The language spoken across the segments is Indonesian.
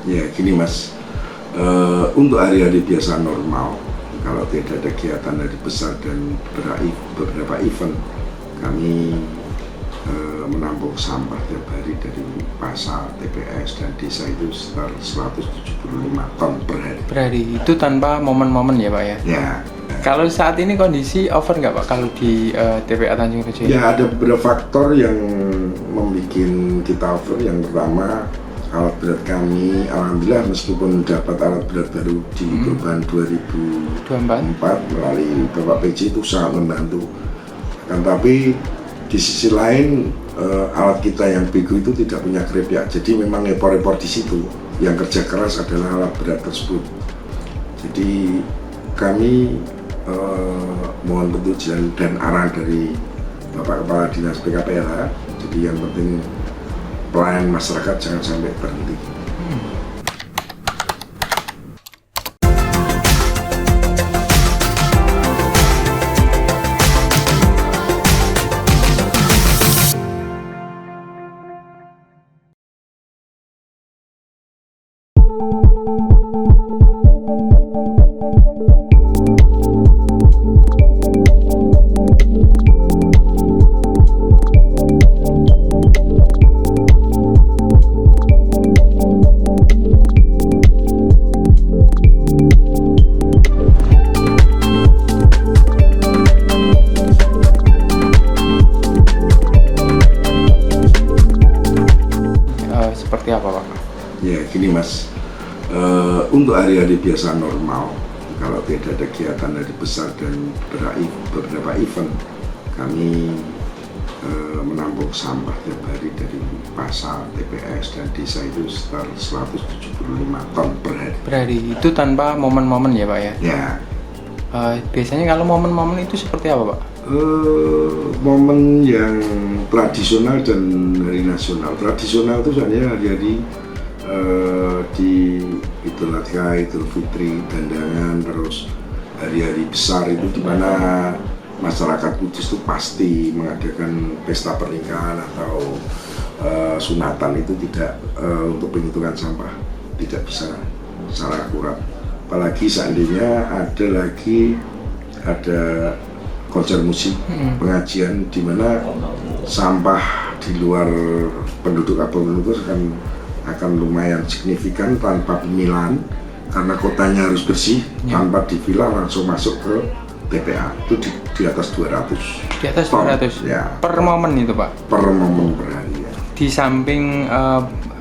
Ya gini Mas, untuk hari-hari biasa normal, kalau tidak ada kegiatan hari besar dan beberapa event, kami menampung sampah tiap hari dari pasar, TPS, dan desa itu sekitar 175 ton per hari. Per hari itu tanpa momen-momen ya Pak ya? Ya. Kalau saat ini kondisi over nggak Pak kalau di TPA Tanjung Rejo? Ya ada beberapa faktor yang membuat kita over. Yang pertama, alat berat kami, alhamdulillah meskipun dapat alat berat baru di perubahan 2024 melalui Bapak PJ itu sangat membantu. Kan tapi di sisi lain alat kita yang bego itu tidak punya grip ya, jadi memang repot-repot di situ. Yang kerja keras adalah alat berat tersebut. Jadi kami mohon petunjuk dan arahan dari Bapak Kepala Dinas PKPLH. Jadi yang penting pelayan masyarakat jangan sampai berhenti. Seperti apa Pak? Ya gini Mas, untuk hari-hari biasa normal, kalau tidak ada kegiatan hari besar dan beberapa event, kami menampung sampah tiap hari dari pasar, TPS, dan desa itu sekitar 175 ton per hari. Per hari itu tanpa momen-momen ya Pak ya? Ya. Biasanya kalau momen-momen itu seperti apa Pak? Momen yang tradisional dan hari nasional. Tradisional itu soalnya hari-hari di Idul Adha, Idul Fitri, dandangan, terus hari-hari besar itu di mana masyarakat Kudus itu pasti mengadakan pesta pernikahan atau sunatan itu tidak untuk penghitungan sampah tidak bisa secara akurat. Apalagi seandainya ada konser musik, pengajian di mana sampah di luar penduduk Abang itu akan lumayan signifikan tanpa pemilahan karena kotanya harus bersih, tanpa dipilah langsung masuk ke TPA itu di atas 200. Di atas 200? Ya. Per momen itu Pak? Per momen per hari ya. Di samping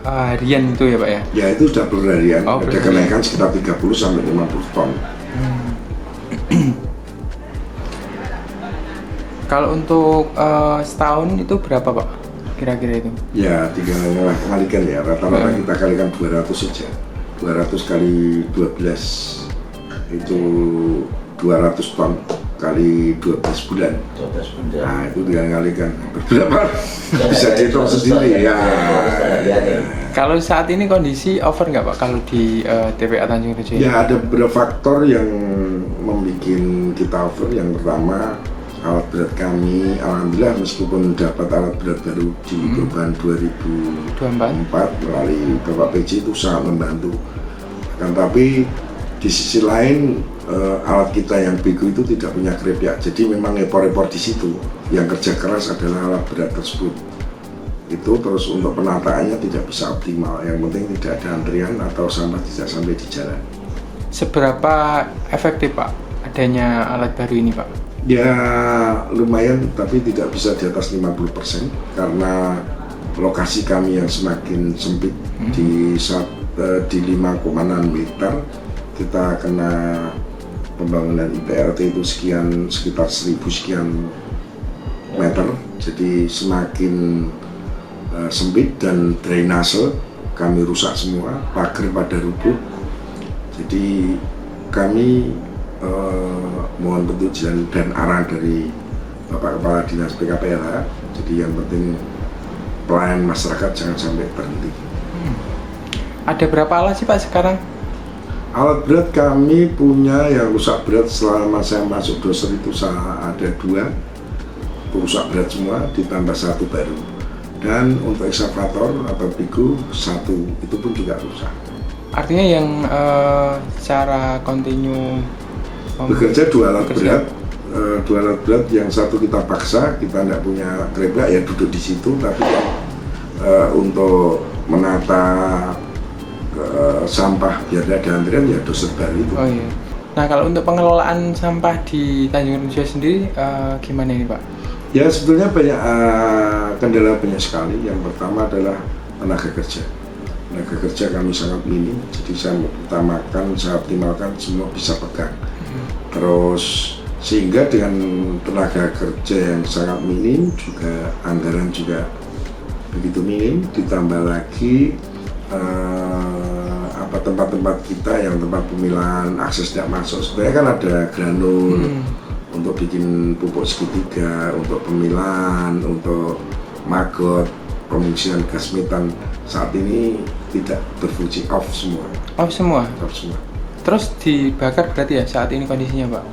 harian itu ya Pak ya? Ya itu sudah per harian, ada kenaikan sekitar 30 sampai 50 ton. Kalau untuk setahun itu berapa Pak? Kira-kira itu? Ya tinggal kalikan ya, rata-rata kita kalikan 200 saja. 200 kali 12 itu 200 ton kali 12 bulan. 12 bulan. Nah itu tinggal kalikan berapa? Bisa dihitung sendiri ya. Kalau saat ini kondisi over nggak Pak kalau di TPA Tanjung Rejo? Ya ada beberapa faktor yang membuat kita over. Yang pertama, alat berat kami, alhamdulillah meskipun dapat alat berat baru di perubahan 2024 melalui Bapak PJ itu sangat membantu. Kan tapi di sisi lain alat kita yang bego itu tidak punya grip ya, jadi memang repot-repot di situ. Yang kerja keras adalah alat berat tersebut. Itu terus untuk penataannya tidak bisa optimal. Yang penting tidak ada antrian atau sampah tidak sampai di jalan. Seberapa efektif Pak adanya alat baru ini Pak? Ya lumayan, tapi tidak bisa di atas 50% karena lokasi kami yang semakin sempit di 5,6 meter. Kita kena pembangunan IPRT itu sekitar 1000 sekian meter, jadi semakin sempit dan drainase kami rusak semua, pagar pada rubuh. Jadi kami mohon petunjuk dan arahan dari Bapak Kepala Dinas PKPLH. Jadi yang penting pelayan masyarakat jangan sampai berhenti. Ada berapa alat sih Pak sekarang? Alat berat kami punya yang rusak berat selama saya masuk doser itu ada 2 rusak berat semua, ditambah 1 baru. Dan untuk eksavator atau piku 1 itu pun juga rusak. Artinya yang secara kontinu bekerja dua alat bekerja. berat, dua alat berat, yang satu kita paksa, kita tidak punya gerobak ya duduk di situ, tapi untuk menata sampah biar ada antrian ya doser baru itu. Oh iya. Nah kalau untuk pengelolaan sampah di Tanjung Rejo sendiri gimana ini Pak? Ya sebetulnya banyak kendala banyak sekali. Yang pertama adalah tenaga kerja. Tenaga kerja kami sangat minim, jadi saya utamakan, saya optimalkan semua bisa pegang. Terus sehingga dengan tenaga kerja yang sangat minim, juga anggaran juga begitu minim, ditambah lagi tempat-tempat kita yang tempat pemilahan akses tidak masuk. Sebenarnya kan ada granul untuk bikin pupuk segitiga, untuk pemilahan, untuk maggot, pengisian gas metan saat ini tidak berfungsi, off semua. Off semua? Off semua. Terus dibakar berarti ya saat ini kondisinya Pak?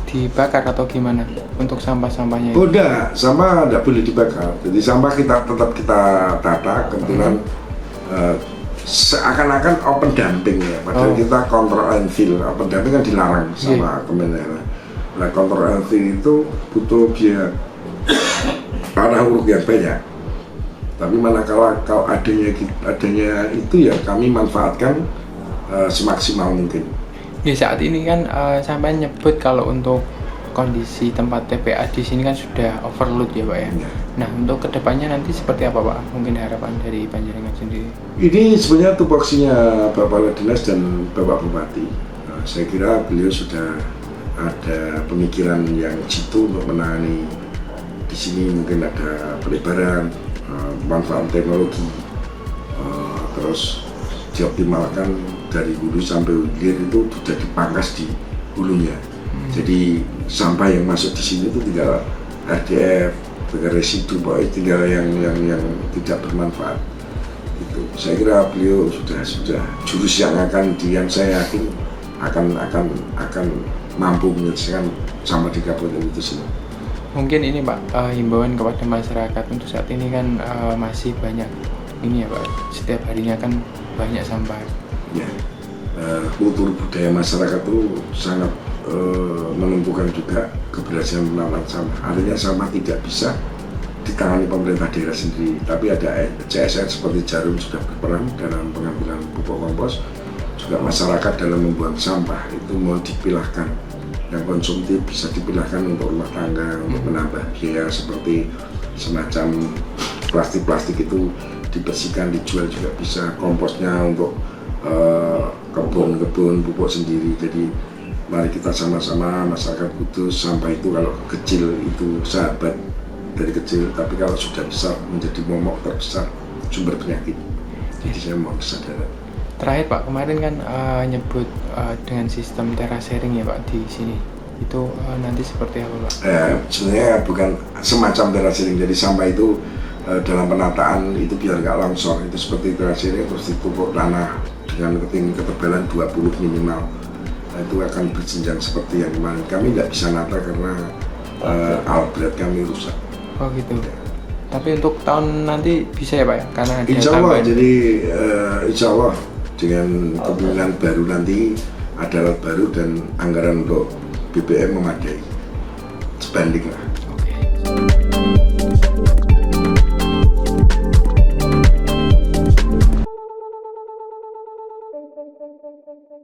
Dibakar atau gimana untuk sampah-sampahnya? Oh enggak, sampah enggak boleh dibakar. Jadi sampah tetap kita tata, kebetulan seakan-akan open dumping ya, padahal kita control and fill. Open dumping kan dilarang sama Kementerian. Nah, control and fill itu butuh biaya tanah uruk yang banyak. Tapi manakala kalau adanya itu ya kami manfaatkan semaksimal mungkin. Ya saat ini kan sampai nyebut kalau untuk kondisi tempat TPA di sini kan sudah overload ya Pak ya. Nah untuk kedepannya nanti seperti apa Pak? Mungkin harapan dari Panjenengan sendiri? Ini sebenarnya tupoksinya Bapak Dinas dan Bapak Bupati. Saya kira beliau sudah ada pemikiran yang jitu untuk menangani di sini. Mungkin ada pelebaran, manfaat teknologi, terus dioptimalkan dari hulu sampai hilir itu sudah dipangkas di hulunya. Jadi sampah yang masuk di sini itu tinggal RDF, tinggal residu, tinggal yang tidak bermanfaat. Itu saya kira beliau sudah jurus yang saya yakin akan mampu menyelesaikan sampah di kabupaten itu sendiri. Mungkin ini Pak, himbauan kepada masyarakat untuk saat ini kan masih banyak ini ya Pak, setiap harinya kan banyak sampah. Ya, kultur budaya masyarakat itu sangat menentukan juga keberhasilan penanganan sampah. Artinya sampah tidak bisa ditangani pemerintah daerah sendiri, tapi ada CSR seperti Jarum sudah berperan dalam pengambilan pupuk kompos. Juga masyarakat dalam membuang sampah itu mau dipilahkan, yang konsumtif bisa dipilahkan untuk rumah tangga, untuk menambah biaya seperti semacam plastik itu dibersihkan, dijual juga bisa, komposnya untuk kebun pupuk sendiri. Jadi mari kita sama-sama, masyarakat Kudus, sampah itu kalau kecil itu sahabat dari kecil, tapi kalau sudah besar menjadi momok terbesar sumber penyakit. Jadi saya mohon kesadaran. Terakhir Pak, kemarin kan nyebut dengan sistem terasering ya Pak di sini. Itu nanti seperti apa Pak? Sebenarnya bukan semacam terasering, jadi sampah itu dalam penataan itu biar nggak longsor, itu seperti terasering, terus ditumpuk tanah dengan ketebalan 20 minimal. Nah, itu akan berjenjang seperti yang kemarin. Kami nggak bisa nata karena alat berat kami rusak. Oh gitu. Ya. Tapi untuk tahun nanti bisa ya Pak ya? Karena ada Insya Allah, tambahan. jadi Insya Allah dengan kepemimpinan baru nanti ada alat baru dan anggaran untuk BBM memadai, sebanding lah.